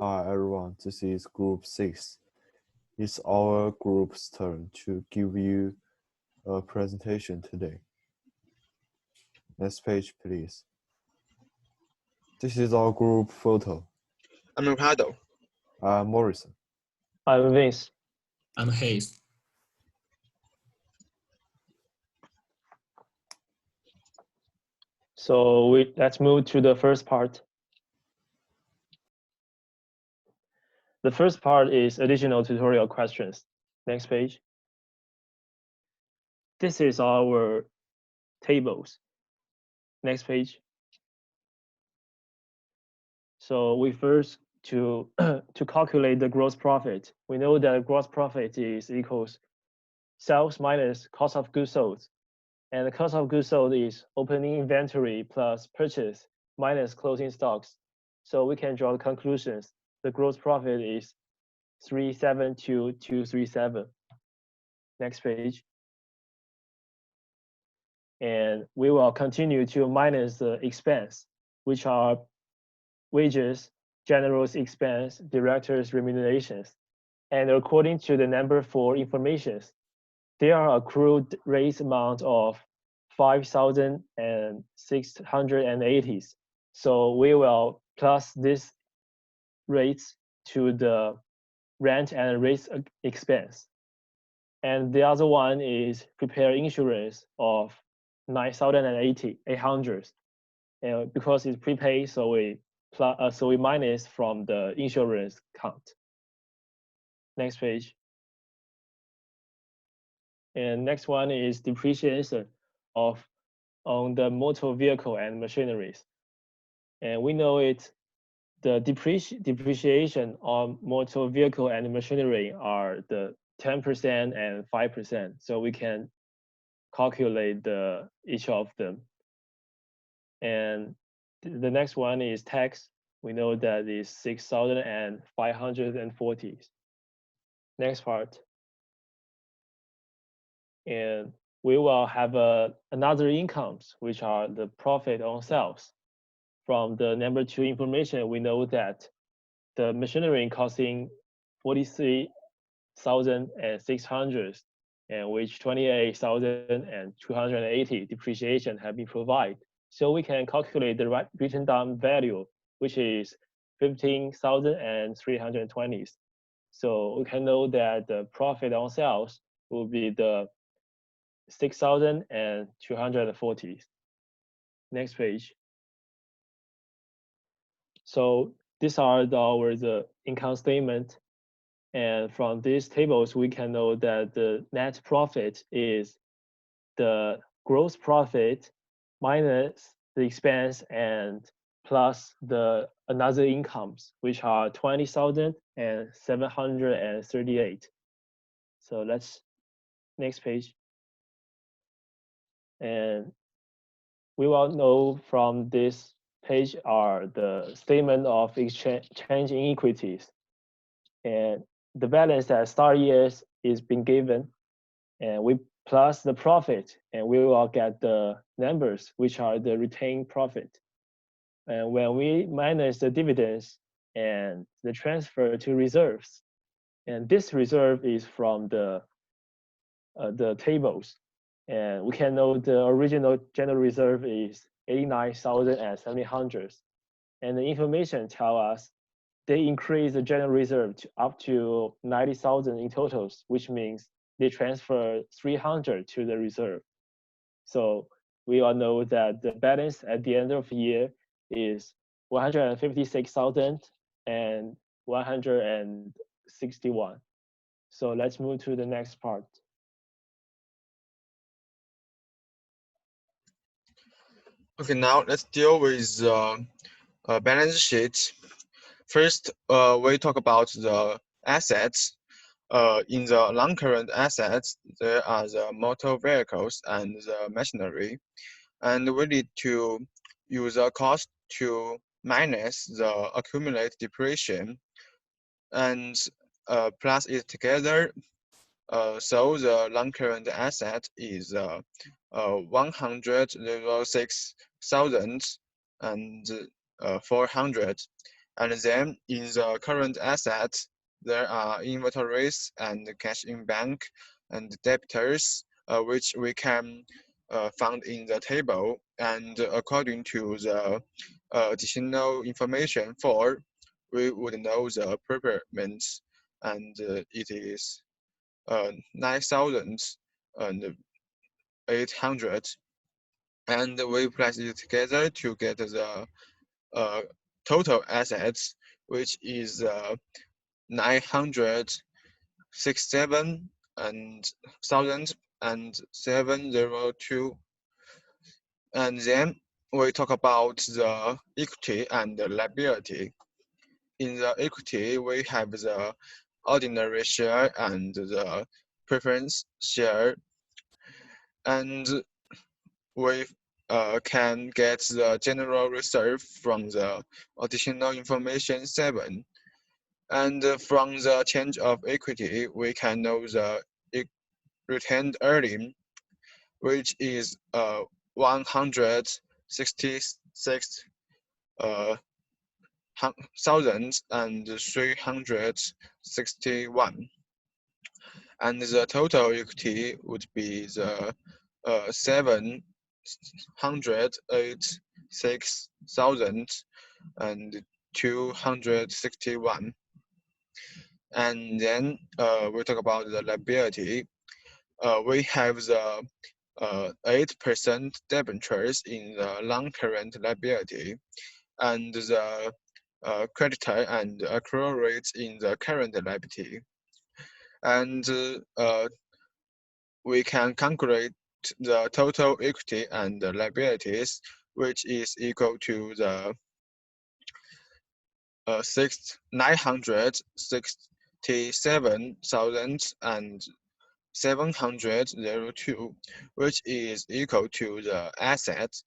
Hi everyone, this is group 6. It's our group's turn to give you a presentation today. Next page, please. This is our group photo. I'm Ricardo. I'm Morrison. I'm Vince. I'm Hayes. So let's move to the first part. The first part is additional tutorial questions. Next page. This is our tables. Next page. So we first to calculate the gross profit. We know that gross profit is equals sales minus cost of goods sold. And the cost of goods sold is opening inventory plus purchase minus closing stocks. So we can draw the conclusions. The gross profit is 372,237. Next page. And we will continue to minus the expense, which are wages, general expense, directors' remunerations. And according to the number 4 informations, there are accrued raise amount of 5,680. So we will plus this rates to the rent and raise expense. And the other one is prepare insurance of 9,800. And because it's prepaid, so we minus from the insurance count. Next page. And next one is depreciation on the motor vehicle and machineries. And we know the depreciation on motor vehicle and machinery are the 10% and 5%. So we can calculate each of them. And the next one is tax. We know that is 6,540. Next part. And we will have another incomes, which are the profit on sales. From the number 2 information, we know that the machinery costing 43,600, and which 28,280 depreciation have been provided. So we can calculate the written down value, which is 15,320. So we can know that the profit on sales will be the 6,240. Next page. So these are the income statement. And from these tables, we can know that the net profit is the gross profit minus the expense and plus the another incomes, which are 20,738. So let's next page. And we will know from this page are the statement of exchange inequities. And the balance at start years is being given, and we plus the profit, and we will get the numbers, which are the retained profit. And when we minus the dividends and the transfer to reserves, and this reserve is from the tables, and we can know the original general reserve is 89,700, and the information tell us they increase the general reserve up to 90,000 in totals, which means they transfer 300 to the reserve. So we all know that the balance at the end of the year is 156,161. So let's move to the next part. Okay, now let's deal with balance sheet. First, we talk about the assets. In the non-current assets, there are the motor vehicles and the machinery, and we need to use the cost to minus the accumulated depreciation and plus it together. So the non-current asset is 106,400, And then in the current assets, there are inventories and cash in bank and debtors, which we can found in the table. And according to the additional information 4, we would know the prepayments, and it is 9,800, and we place it together to get the total assets, which is 967 and 702. And then we talk about the equity and the liability. In the equity, we have the ordinary share and the preference share, and we can get the general reserve from the additional information 7. And from the change of equity, we can know the retained earning, which is 166 thousand and 361, and the total equity would be the 786,261. And then we talk about the liability. We have the 8% debentures in the non-current liability, and the creditor and accrual rates in the current liability. And we can calculate the total equity and the liabilities, which is equal to the 967,702, which is equal to the assets.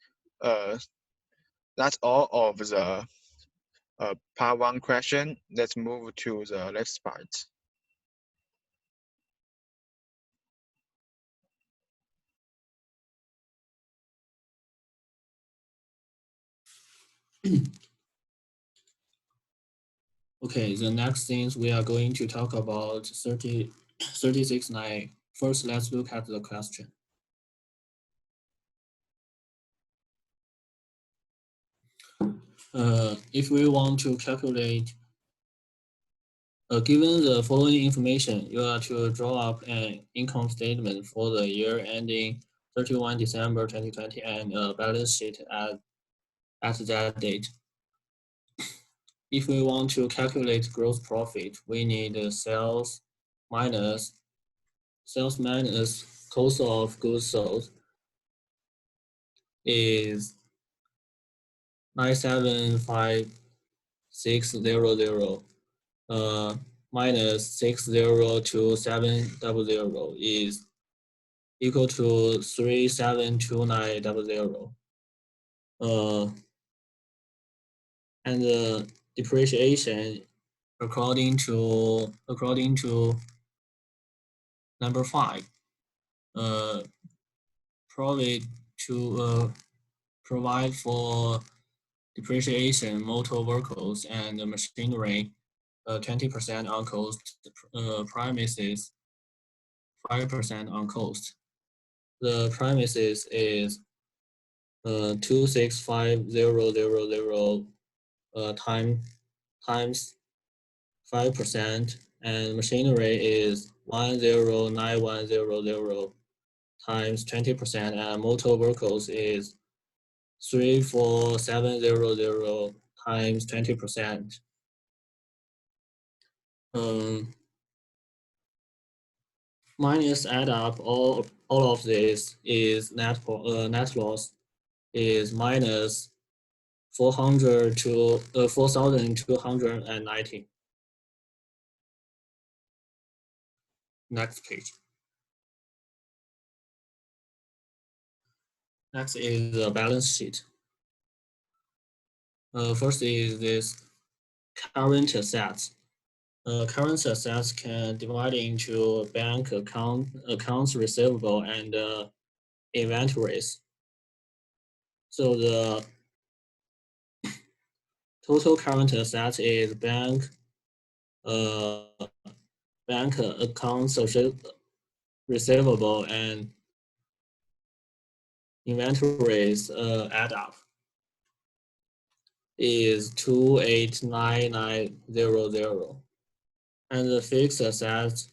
That's all of the part 1 question. Let's move to the next part. Okay, the next things we are going to talk about 36.9. First, let's look at the question. If we want to calculate, given the following information, you are to draw up an income statement for the year ending 31 December 2020 and a balance sheet at that date. If we want to calculate gross profit, we need sales minus cost of goods sold is 975,600 minus 602,700 is equal to 372900. And the depreciation according to number 5, provide for depreciation motor vehicles and machinery 20% on cost, premises 5% on cost. The premises is 265,000 times 5%, and machinery is 109,100 times 20%, and motor vehicles is 34700 times 20%. Minus add up all of this is net loss is minus 4,290. Next page. Next is the balance sheet. First is this current assets. Current assets can divide into bank accounts receivable and inventories. So Total current assets is bank accounts receivable and inventories add up is 289900, and the fixed assets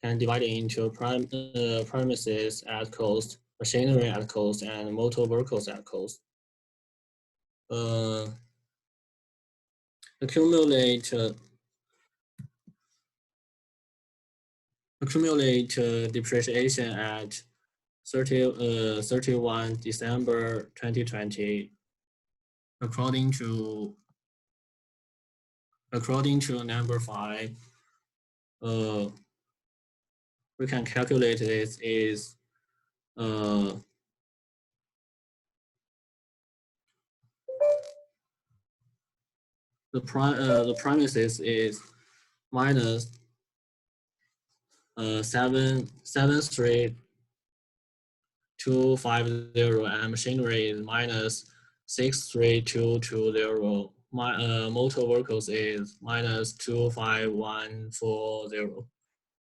can divide into premises at cost, machinery at cost, and motor vehicles at cost. Accumulate depreciation at 31 December 2020 according to number 5. We can calculate this is the premises is minus 73250, and machinery is minus 63220. Motor vehicles is minus 25140.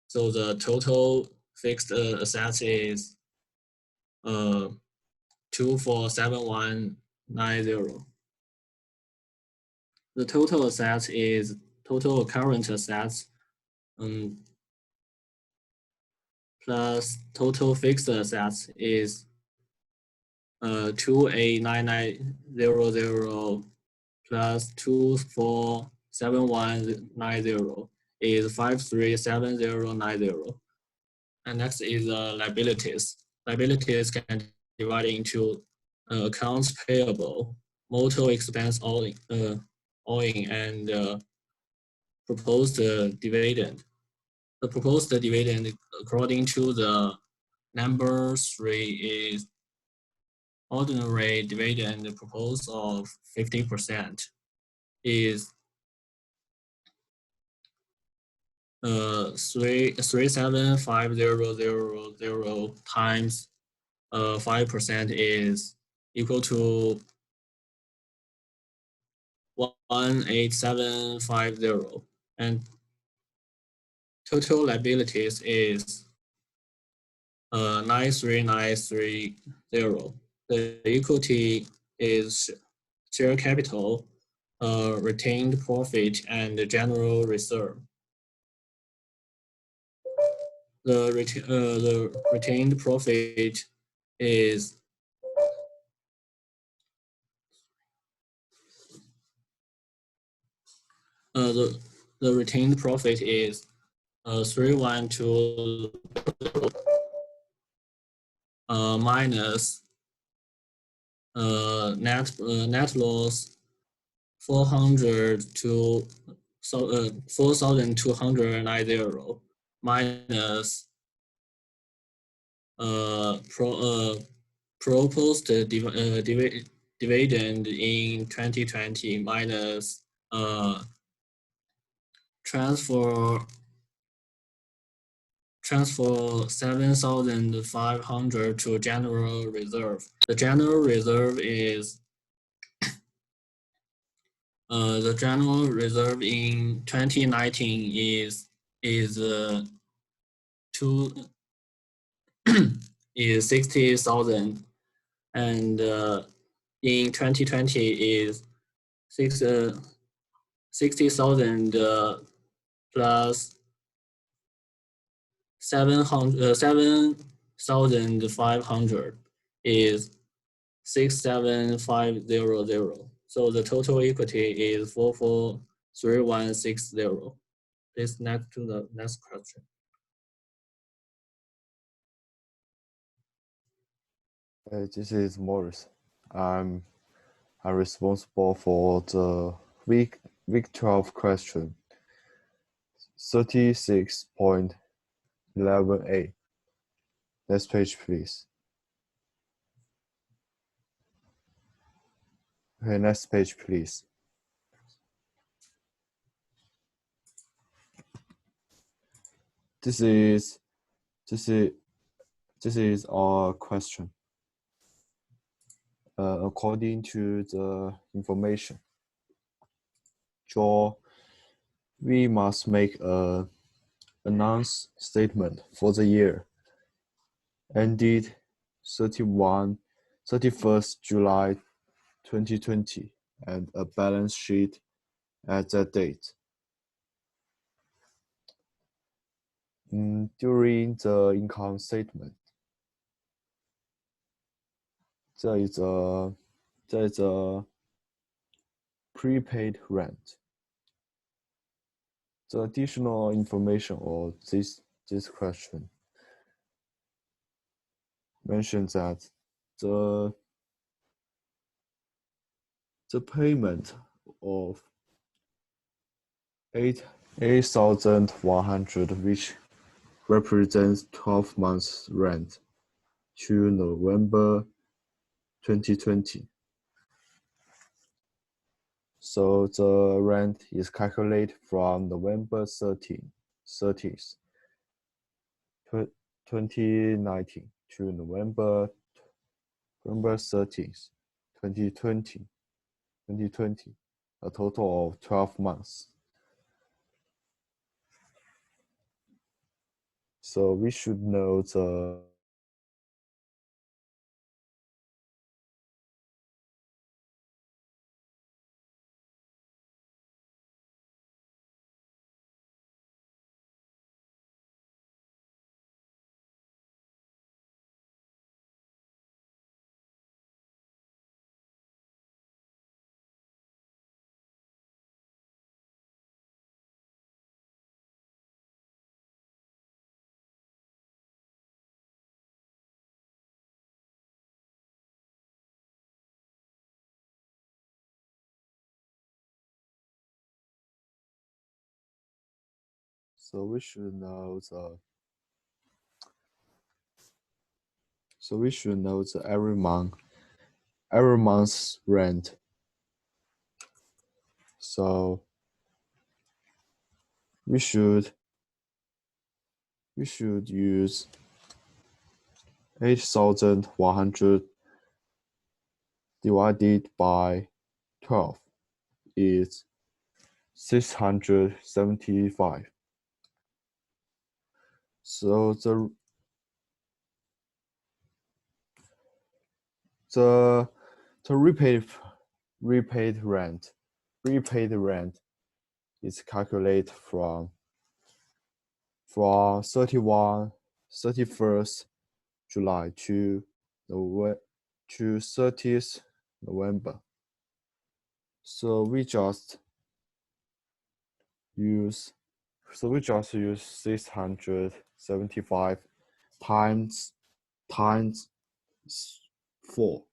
So the total fixed assets is 247190. The total assets is total current assets plus total fixed assets is 289900 plus 247190 is 537090. And next is liabilities. Liabilities can divide into accounts payable, motor expense owing, and proposed dividend. The proposed dividend, according to the number 3, is ordinary dividend proposed of 50% is 375,000 times 5% is equal to 18750, and total liabilities is 93930. The equity is share capital, retained profit, and general reserve. The retained profit is the retained profit is 3120 minus net loss 4290 minus proposed dividend in 2020 minus transfer 7,500 to general reserve. The general reserve is the general reserve in 2019 is 60,000, and in 2020 is 60,000 plus 7,500 is 67500. So the total equity is 443160. Please next to the next question. This is Morris. I'm responsible for the week 12 question. 36.11a. Next page, please. Okay, next page, please. This is our question. According to the information, we must make a announce statement for the year ended 31st July 2020 and a balance sheet at that date. During the income statement, there is a prepaid rent. The additional information or this question mentions that the payment of 8,100, which represents 12 months rent to November 2020. So the rent is calculated from November 30th, 2019 to November 30th, 2020, a total of 12 months. So we should know the So we should know the every month's rent. So we should use 8,100 divided by 12 is 675. So the repaid rent is calculated from 31st July to 30th November. So we just use 675 times 4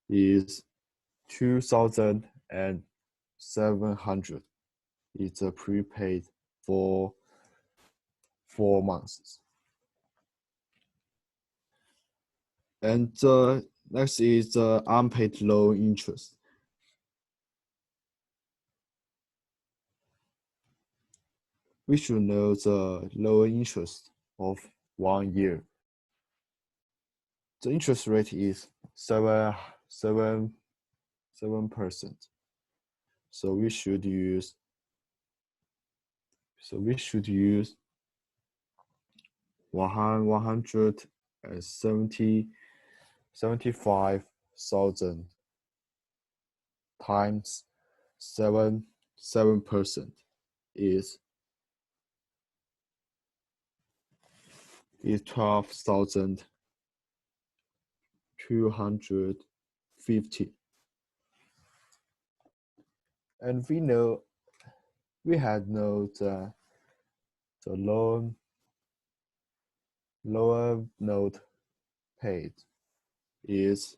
is 2,700. It's a prepaid for 4 months. And next is the unpaid loan interest. We should know the loan interest of 1 year. The interest rate is 7%. So we should use 175,000 times 7% is 12,250. And we had know the loan note paid is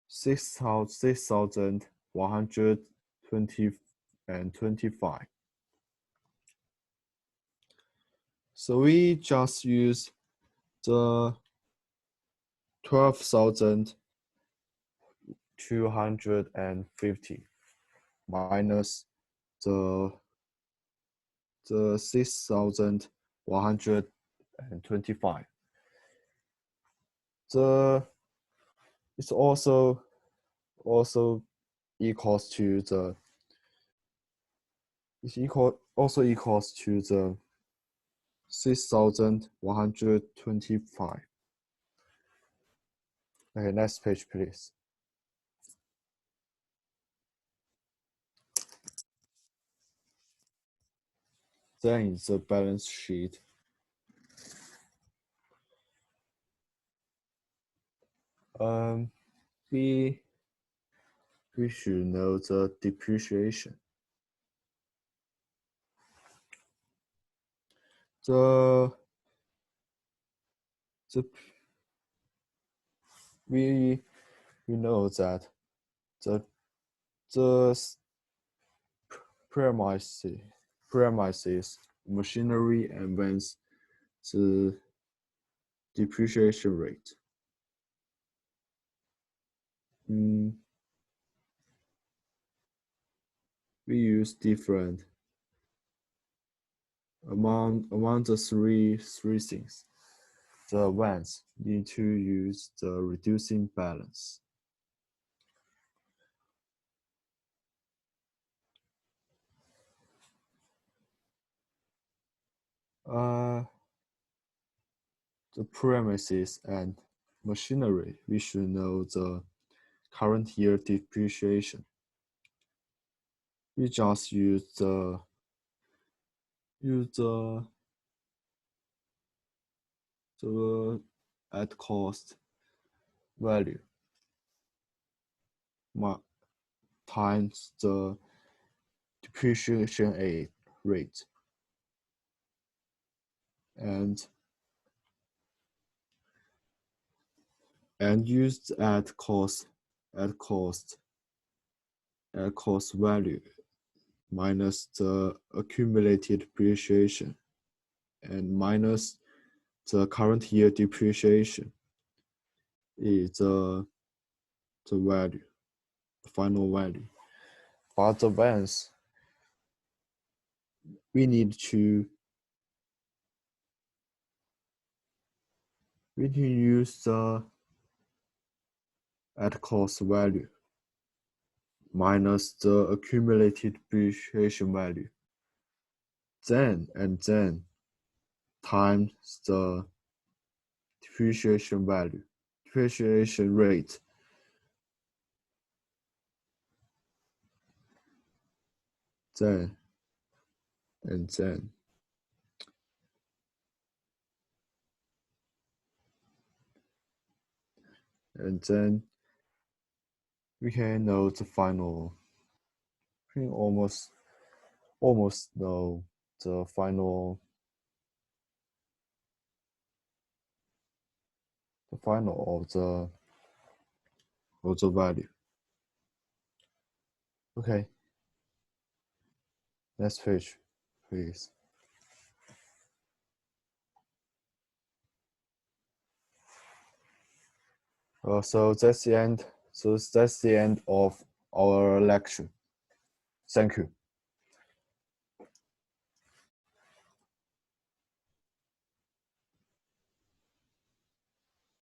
6,125. So we just use the 12,250 minus the 6,125. It's also equals to is also equals to the 6,125. Okay, next page, please. Then is the balance sheet. We should know the depreciation. We know that the premises, machinery, and vans, the depreciation rate. We use different among the three things. The vans need to use the reducing balance. The premises and machinery, we should know the current year depreciation. We just use the at cost value times the depreciation rate, and used at cost value minus the accumulated depreciation and minus the current year depreciation is the value, the final value. But the vans, we need to use the at cost value minus the accumulated depreciation value, then times the depreciation rate, then we can know the final. We can almost know the final of the value. Okay, next page, please. So that's the end. So that's the end of our lecture. Thank you.